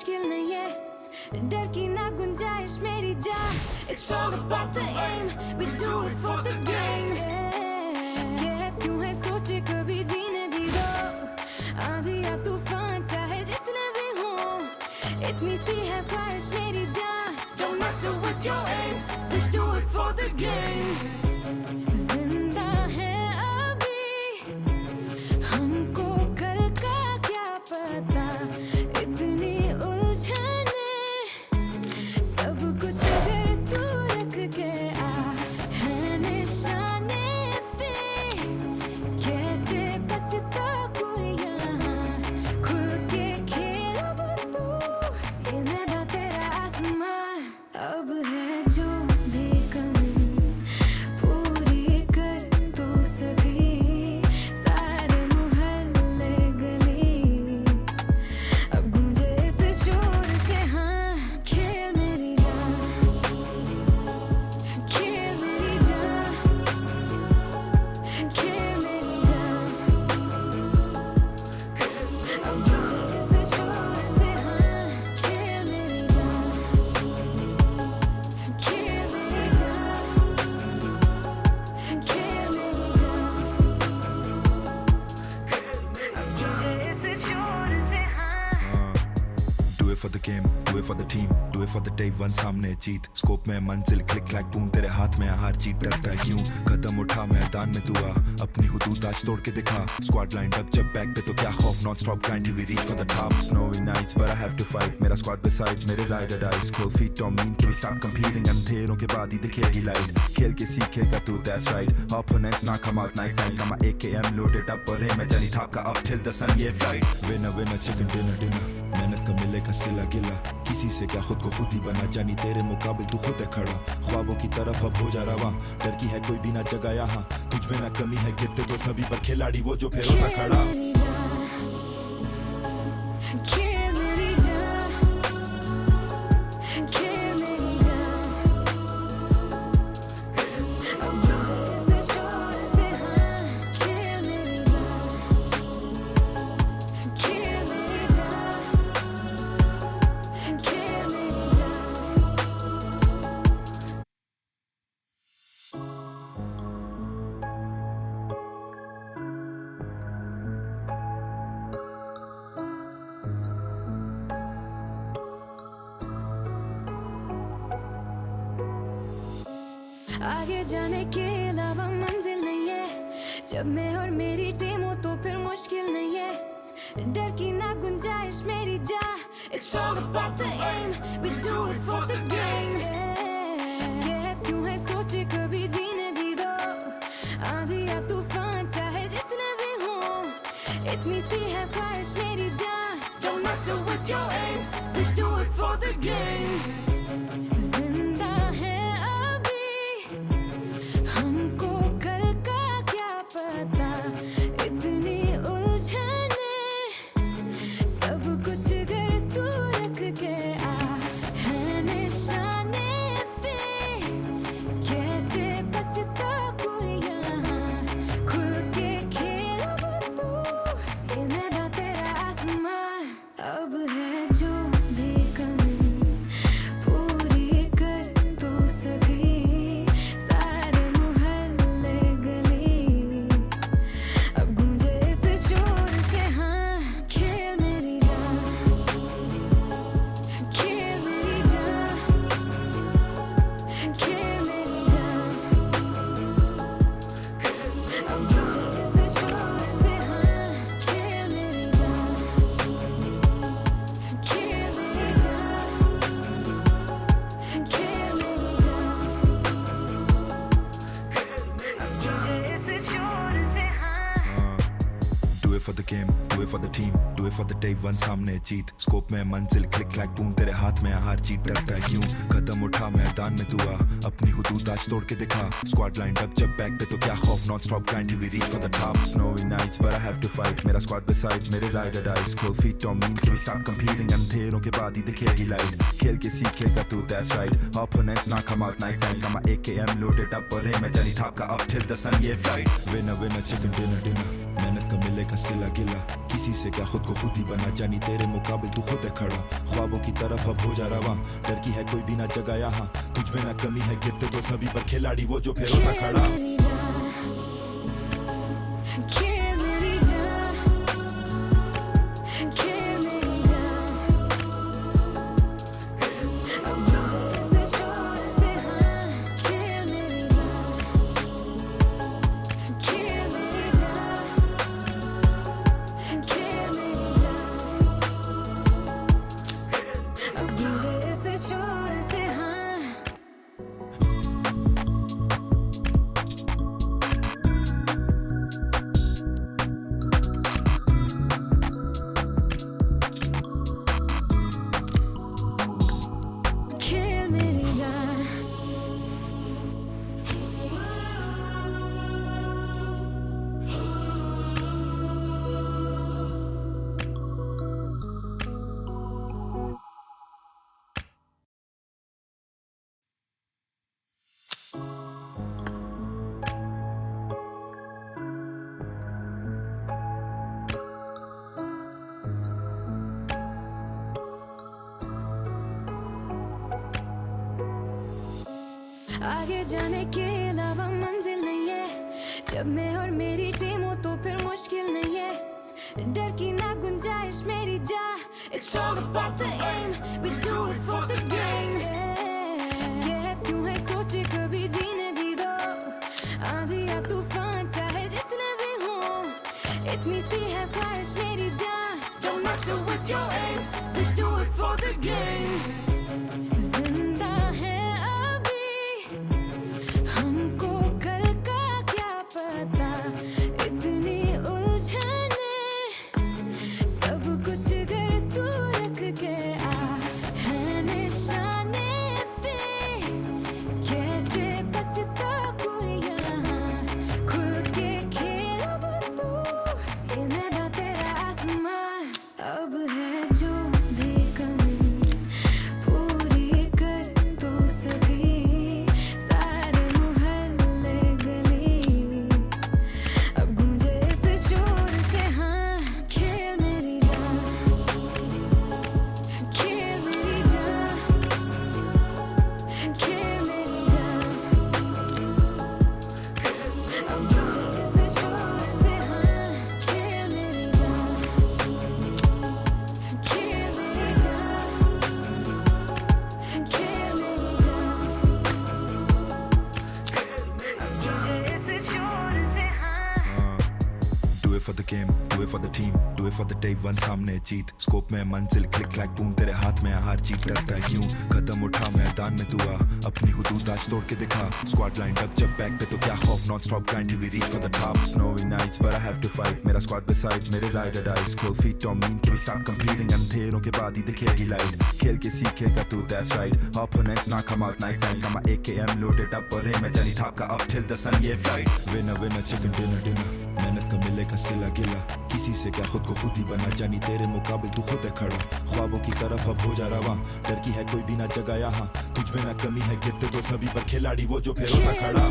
मुश्किल नहीं है, डर की ना गुंजाइश मेरी जान। It's all about the aim, we do it for the game। कहती हूँ है सोचे कभी जीने भी दो, आंधी या तूफान चाहे जितने भी हों, इतनी सी है ख्वाहिश मेरी जान। Don't mess with your aim, we do it for the game। जिंदा है अभी हमको कल का क्या पता, इतनी उलझने सब कुछ अगर तू रख के आ है निशाने पे, कैसे बचता कोई यहाँ खुल के खेल अब तू, ये मैदान तेरा आसमां अब है जो भी कमी पूरी कर दो सभी, सारे मोहल्ले गली अब गूंजे इस शोर से। हाँ खेल मेरी जान, खेल मेरी जान, खेल मेरी जान अब गूंजे इस शोर से। हाँ खेल मेरी जान, खेल मेरी जान, खेल मेरी जान अब गूंजे इस शोर से। हाँ Do it for the game, do it for the team, do it for the day one सामने जीत, स्कोप में मंजिल क्लिक क्लैक बूम, तेरे हाथ में हार जीत, डरता है क्यों, कदम उठा मैदान में तू आ, अपनी हुदूद आज तोड़ के दिखा, स्क्वाड लाइन अप जब बैक पे तो क्या खौफ, non stop grind we reach for the top, snowy nights but I have to fight, मेरा स्क्वाड beside मेरे ride or die, cold feet don't mean कि we stop competing, अंधेरों के बाद ही दिखेगी लाइट, खेल के सीखेगा तू that's right, opponents ना come out night time, कमा AKM loaded up और मैं जानी थाप का up till the sun ये flight, winner winner chicken dinner dinner, मेहनत का मिलेगा सिला गिला, किसी से क्या खुद को खुद ही बना, जानी तेरे मुकाबिल तू खुद है खड़ा, ख्वाबों की तरफ अब हो जा रवा, डर की है कोई भी ना जगह यहाँ, तुझ में ना कमी है, गिरते तो सभी पर खिलाड़ी वो जो फिर होता खड़ा। खेल मेरी जान, खेल मेरी जान अब गूंजे इस शोर से। हाँ खेल मेरी जान, खेल मेरी जान, खेल मेरी जान। आगे जाने के अलावा मंजिल नहीं है, जब मैं और मेरी टीम हो तो फिर मुश्किल नहीं है, डर की ना गुंजाइश मेरी जान। It's all about the aim, we do it for the game। कहती हूँ है सोचे कभी जीने भी दो, आंधी या तूफान चाहे जितने भी हों, इतनी सी है ख्वाहिश मेरी जान। Don't mess with your aim, we do it for the game। जिंदा है अभी हमको कल का क्या पता, इतनी उलझने सब कुछ अगर तू रख के आ है निशाने पे, कैसे बचता कोई यहाँ खुल के खेल अब तू, ये मैदान तेरा आसमां अब है जो भी कमी पूरी कर दो सभी, सारे मोहल्ले गली अब गूंजे इस शोर से। हाँ खेल मेरी जान, खेल मेरी जान, खेल मेरी जान अब गूंजे इस शोर से। हाँ खेल मेरी जान, खेल मेरी जान, खेल मेरी जान अब गूंजे इस शोर से। हाँ Do it for the game, do it for the team, do it for the day one सामने जीत, स्कोप में मंजिल क्लिक क्लैक बूम, तेरे हाथ में हार जीत, डरता है क्यों, कदम उठा मैदान में तू आ, अपनी हुदूद आज तोड़ के दिखा, स्क्वाड लाइन अप जब बैक पे तो क्या खौफ, non stop grind we reach for the top, snowy nights but I have to fight, मेरा स्क्वाड beside मेरे ride or die, cold feet don't mean कि we stop competing, अंधेरों के बाद ही दिखेगी लाइट, खेल के सीखेगा तू that's right, opponents ना come out night time, कमा AKM loaded up और मैं जानी थाप का up till the sun ये flight, winner winner chicken dinner dinner, मेहनत का मिलेगा सिला गिला, किसी से क्या खुद को खुद ही बना, जानी तेरे मुकाबिल तू खुद है खड़ा, ख्वाबों की तरफ अब हो जा रवा, डर की है कोई भी ना जगह यहाँ, तुझ में ना कमी है, गिरते तो सभी पर खिलाड़ी वो जो फिर होता खड़ा। आगे जाने के अलावा मंजिल नहीं है, जब मैं और मेरी टीम हो तो फिर मुश्किल नहीं है, डर की ना गुंजाइश मेरी जा, it's all about the aim, we do it for the game, ये क्यों है सोचे कभी जीने भी दो, आंधी या तूफान चाहे जितने भी हो, इतनी सी है ख्वाहिश मेरी जा, don't mess with your aim, we do it for the game, जिंदा है for the game, do it for the team, do it for the day one सामने जीत, स्कोप में मंजिल क्लिक क्लैक बूम तेरे हाथ में हार जीत, डरता है क्यों, कदम उठा मैदान में तू आ, अपनी हुदूद आज तोड़ के दिखा, स्क्वाड लाइन अप जब बैक पे तो क्या खौफ, non stop grind till we reach for the top, snowy nights but I have to fight, मेरा स्क्वाड beside मेरे ride or die, cold feet don't mean कि we stop competing, अंधेरों के बाद ही दिखेगी लाइट, खेल के सीखेगा तू that's right, opponents ना come out night night, come AKM loaded up और मैं जानी थाप का up till the sun ये flight, winner winner chicken dinner dinner, मेहनत का मिलेगा सिला गिला, किसी से क्या खुद को खुद ही बना, जानी तेरे मुकाबिल तू खुद है खड़ा, ख्वाबों की तरफ अब हो जा रवा, डर की है कोई भी ना जगह यहाँ, तुझ में ना कमी है, गिरते तो सभी पर खिलाड़ी वो जो फिर होता खड़ा।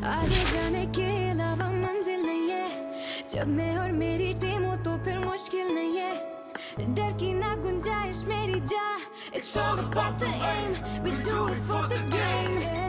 आगे जाने के अलावा मंजिल नहीं है, जब मैं और मेरी टीम हो तो फिर मुश्किल नहीं है, डर की ना गुंजाइश मेरी जा, it's all about the aim, we do it for the game.